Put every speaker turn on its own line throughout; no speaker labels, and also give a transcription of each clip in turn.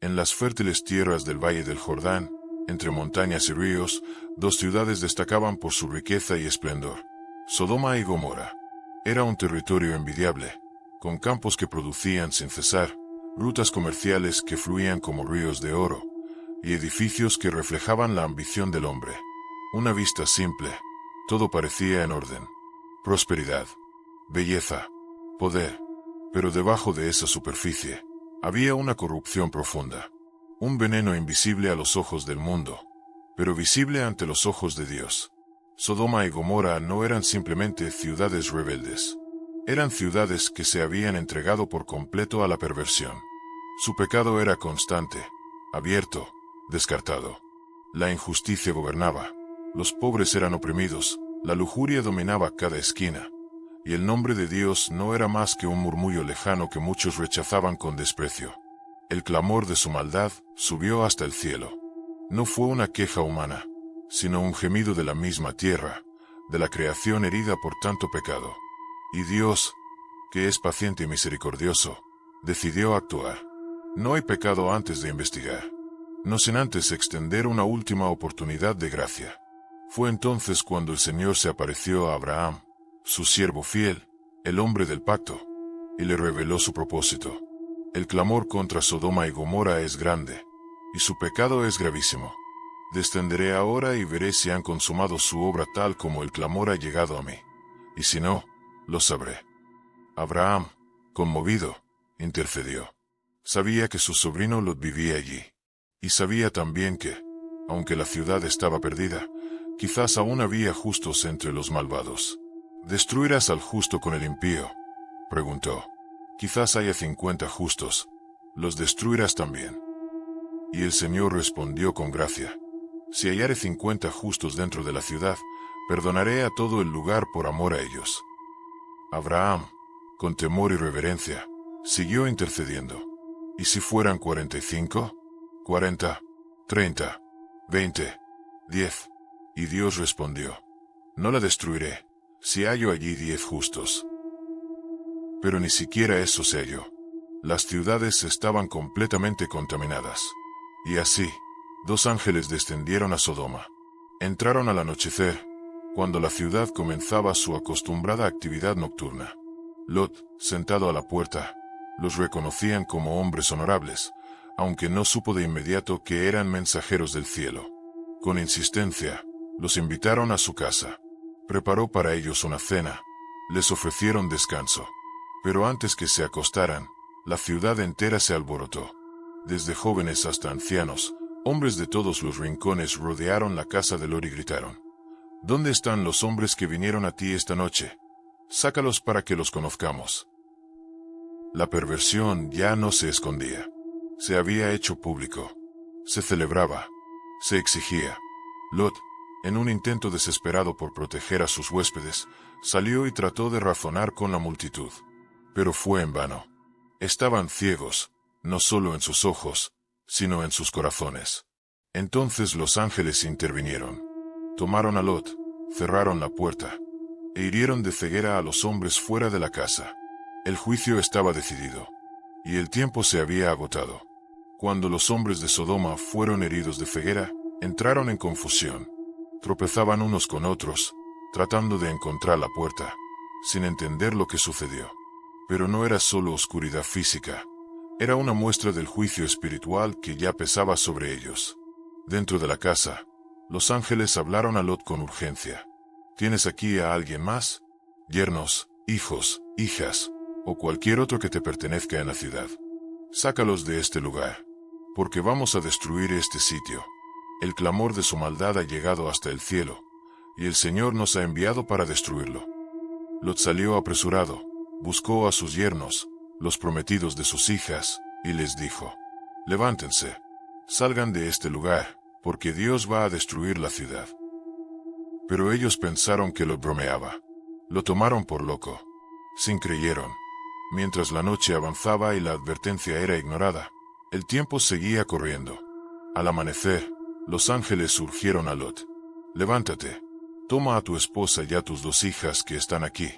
En las fértiles tierras del Valle del Jordán, entre montañas y ríos, dos ciudades destacaban por su riqueza y esplendor: Sodoma y Gomorra. Era un territorio envidiable, con campos que producían sin cesar, rutas comerciales que fluían como ríos de oro, y edificios que reflejaban la ambición del hombre. Una vista simple, todo parecía en orden: prosperidad, belleza, poder. Pero debajo de esa superficie, había una corrupción profunda. Un veneno invisible a los ojos del mundo, pero visible ante los ojos de Dios. Sodoma y Gomorra no eran simplemente ciudades rebeldes. Eran ciudades que se habían entregado por completo a la perversión. Su pecado era constante, abierto, descartado. La injusticia gobernaba, los pobres eran oprimidos, la lujuria dominaba cada esquina, y el nombre de Dios no era más que un murmullo lejano que muchos rechazaban con desprecio. El clamor de su maldad subió hasta el cielo. No fue una queja humana, sino un gemido de la misma tierra, de la creación herida por tanto pecado. Y Dios, que es paciente y misericordioso, decidió actuar. No hay pecado antes de investigar, no sin antes extender una última oportunidad de gracia. Fue entonces cuando el Señor se apareció a Abraham, su siervo fiel, el hombre del pacto, y le reveló su propósito. El clamor contra Sodoma y Gomorra es grande, y su pecado es gravísimo. Descenderé ahora y veré si han consumado su obra tal como el clamor ha llegado a mí, y si no, lo sabré. Abraham, conmovido, intercedió. Sabía que su sobrino Lot vivía allí, y sabía también que, aunque la ciudad estaba perdida, quizás aún había justos entre los malvados. ¿Destruirás al justo con el impío?, preguntó. Quizás haya 50 justos, ¿los destruirás también? Y el Señor respondió con gracia: si hallare 50 justos dentro de la ciudad, perdonaré a todo el lugar por amor a ellos. Abraham, con temor y reverencia, siguió intercediendo. ¿Y si fueran 45? 40, 30, 20, 10. Y Dios respondió: no la destruiré, si hallo allí 10 justos. Pero ni siquiera eso se halló. Las ciudades estaban completamente contaminadas. Y así, 2 ángeles descendieron a Sodoma. Entraron al anochecer, cuando la ciudad comenzaba su acostumbrada actividad nocturna. Lot, sentado a la puerta, los reconocían como hombres honorables, aunque no supo de inmediato que eran mensajeros del cielo. Con insistencia, los invitaron a su casa. Preparó para ellos una cena, les ofrecieron descanso. Pero antes que se acostaran, la ciudad entera se alborotó. Desde jóvenes hasta ancianos, hombres de todos los rincones rodearon la casa de Lot y gritaron: ¿dónde están los hombres que vinieron a ti esta noche? Sácalos para que los conozcamos. La perversión ya no se escondía. Se había hecho público. Se celebraba. Se exigía. Lot, en un intento desesperado por proteger a sus huéspedes, salió y trató de razonar con la multitud. Pero fue en vano. Estaban ciegos, no solo en sus ojos, sino en sus corazones. Entonces los ángeles intervinieron. Tomaron a Lot, cerraron la puerta, e hirieron de ceguera a los hombres fuera de la casa. El juicio estaba decidido, y el tiempo se había agotado. Cuando los hombres de Sodoma fueron heridos de ceguera, entraron en confusión. Tropezaban unos con otros, tratando de encontrar la puerta, sin entender lo que sucedió. Pero no era solo oscuridad física, era una muestra del juicio espiritual que ya pesaba sobre ellos. Dentro de la casa, los ángeles hablaron a Lot con urgencia. ¿Tienes aquí a alguien más? Yernos, hijos, hijas, o cualquier otro que te pertenezca en la ciudad. Sácalos de este lugar, porque vamos a destruir este sitio. El clamor de su maldad ha llegado hasta el cielo, y el Señor nos ha enviado para destruirlo. Lot salió apresurado, buscó a sus yernos, los prometidos de sus hijas, y les dijo: levántense, salgan de este lugar, porque Dios va a destruir la ciudad. Pero ellos pensaron que Lot bromeaba. Lo tomaron por loco. Sin creyeron. Mientras la noche avanzaba y la advertencia era ignorada, el tiempo seguía corriendo. Al amanecer, los ángeles urgieron a Lot: levántate, toma a tu esposa y a tus 2 hijas que están aquí,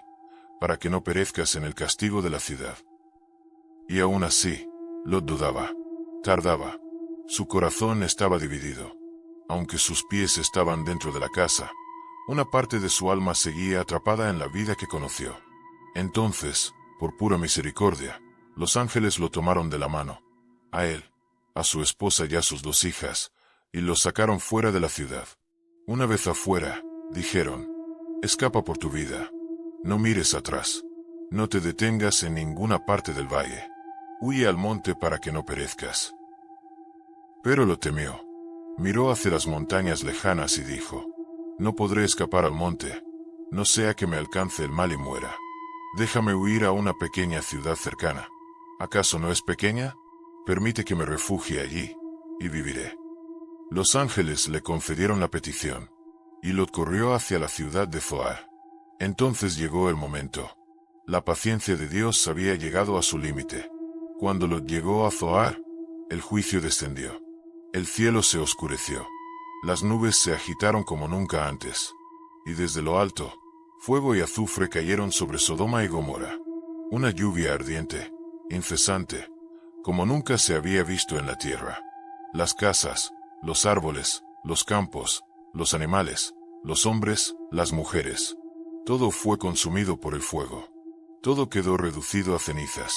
para que no perezcas en el castigo de la ciudad. Y aún así, Lot dudaba. Tardaba. Su corazón estaba dividido. Aunque sus pies estaban dentro de la casa, una parte de su alma seguía atrapada en la vida que conoció. Entonces, por pura misericordia, los ángeles lo tomaron de la mano, a él, a su esposa y a sus 2 hijas, y los sacaron fuera de la ciudad. Una vez afuera, dijeron: escapa por tu vida. No mires atrás. No te detengas en ninguna parte del valle. Huye al monte para que no perezcas. Pero lo temió. Miró hacia las montañas lejanas y dijo: no podré escapar al monte, no sea que me alcance el mal y muera. Déjame huir a una pequeña ciudad cercana. ¿Acaso no es pequeña? Permite que me refugie allí, y viviré. Los ángeles le concedieron la petición, y Lot corrió hacia la ciudad de Zoar. Entonces llegó el momento. La paciencia de Dios había llegado a su límite. Cuando Lot llegó a Zoar, el juicio descendió. El cielo se oscureció. Las nubes se agitaron como nunca antes. Y desde lo alto, fuego y azufre cayeron sobre Sodoma y Gomorra. Una lluvia ardiente, incesante, como nunca se había visto en la tierra. Las casas, los árboles, los campos, los animales, los hombres, las mujeres. Todo fue consumido por el fuego. Todo quedó reducido a cenizas.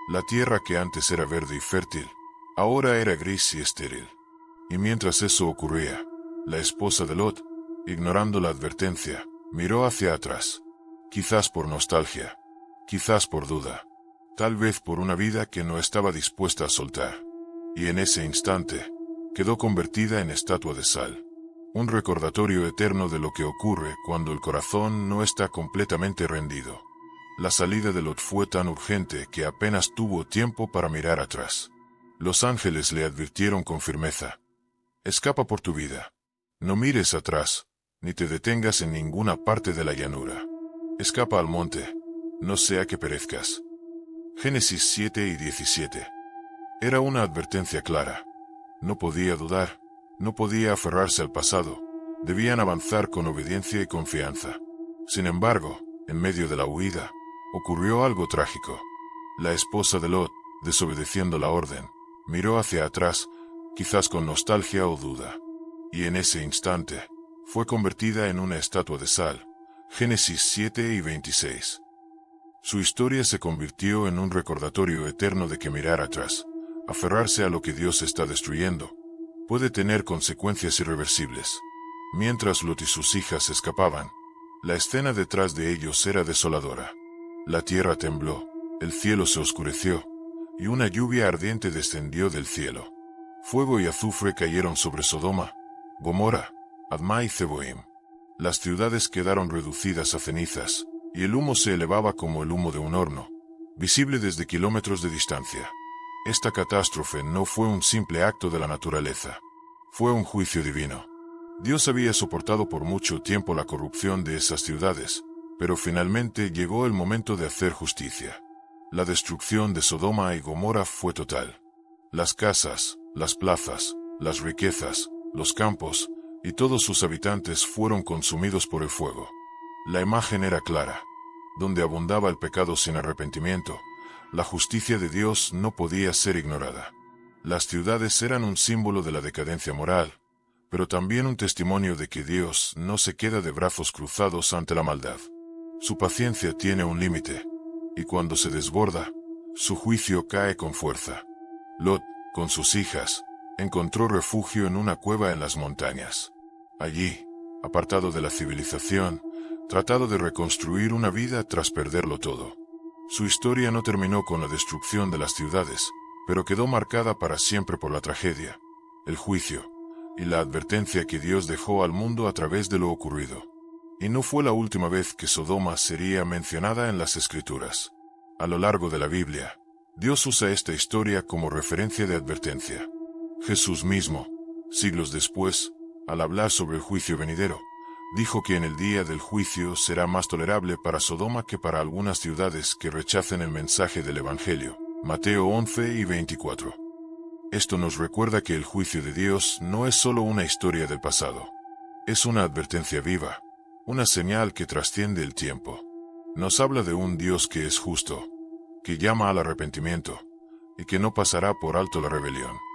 La tierra que antes era verde y fértil, ahora era gris y estéril. Y mientras eso ocurría, la esposa de Lot, ignorando la advertencia, miró hacia atrás. Quizás por nostalgia, quizás por duda, tal vez por una vida que no estaba dispuesta a soltar. Y en ese instante, quedó convertida en estatua de sal. Un recordatorio eterno de lo que ocurre cuando el corazón no está completamente rendido. La salida de Lot fue tan urgente que apenas tuvo tiempo para mirar atrás. Los ángeles le advirtieron con firmeza: escapa por tu vida. No mires atrás, ni te detengas en ninguna parte de la llanura. Escapa al monte, no sea que perezcas. Génesis 7 y 17. Era una advertencia clara. No podía dudar, no podía aferrarse al pasado, debían avanzar con obediencia y confianza. Sin embargo, en medio de la huida, ocurrió algo trágico. La esposa de Lot, desobedeciendo la orden, miró hacia atrás, quizás con nostalgia o duda. Y en ese instante, fue convertida en una estatua de sal. Génesis 7 y 26. Su historia se convirtió en un recordatorio eterno de que mirar atrás, aferrarse a lo que Dios está destruyendo, puede tener consecuencias irreversibles. Mientras Lot y sus hijas escapaban, la escena detrás de ellos era desoladora. La tierra tembló, el cielo se oscureció, y una lluvia ardiente descendió del cielo. Fuego y azufre cayeron sobre Sodoma, Gomorra, Adma y Zeboim. Las ciudades quedaron reducidas a cenizas, y el humo se elevaba como el humo de un horno, visible desde kilómetros de distancia. Esta catástrofe no fue un simple acto de la naturaleza. Fue un juicio divino. Dios había soportado por mucho tiempo la corrupción de esas ciudades, pero finalmente llegó el momento de hacer justicia. La destrucción de Sodoma y Gomorra fue total. Las casas, las plazas, las riquezas, los campos, y todos sus habitantes fueron consumidos por el fuego. La imagen era clara. Donde abundaba el pecado sin arrepentimiento, la justicia de Dios no podía ser ignorada. Las ciudades eran un símbolo de la decadencia moral, pero también un testimonio de que Dios no se queda de brazos cruzados ante la maldad. Su paciencia tiene un límite, y cuando se desborda, su juicio cae con fuerza. Lot, con sus hijas, encontró refugio en una cueva en las montañas. Allí, apartado de la civilización, tratado de reconstruir una vida tras perderlo todo. Su historia no terminó con la destrucción de las ciudades, pero quedó marcada para siempre por la tragedia, el juicio, y la advertencia que Dios dejó al mundo a través de lo ocurrido. Y no fue la última vez que Sodoma sería mencionada en las Escrituras. A lo largo de la Biblia, Dios usa esta historia como referencia de advertencia. Jesús mismo, siglos después, al hablar sobre el juicio venidero, dijo que en el día del juicio será más tolerable para Sodoma que para algunas ciudades que rechacen el mensaje del Evangelio. Mateo 11 y 24. Esto nos recuerda que el juicio de Dios no es solo una historia del pasado. Es una advertencia viva, una señal que trasciende el tiempo. Nos habla de un Dios que es justo, que llama al arrepentimiento, y que no pasará por alto la rebelión.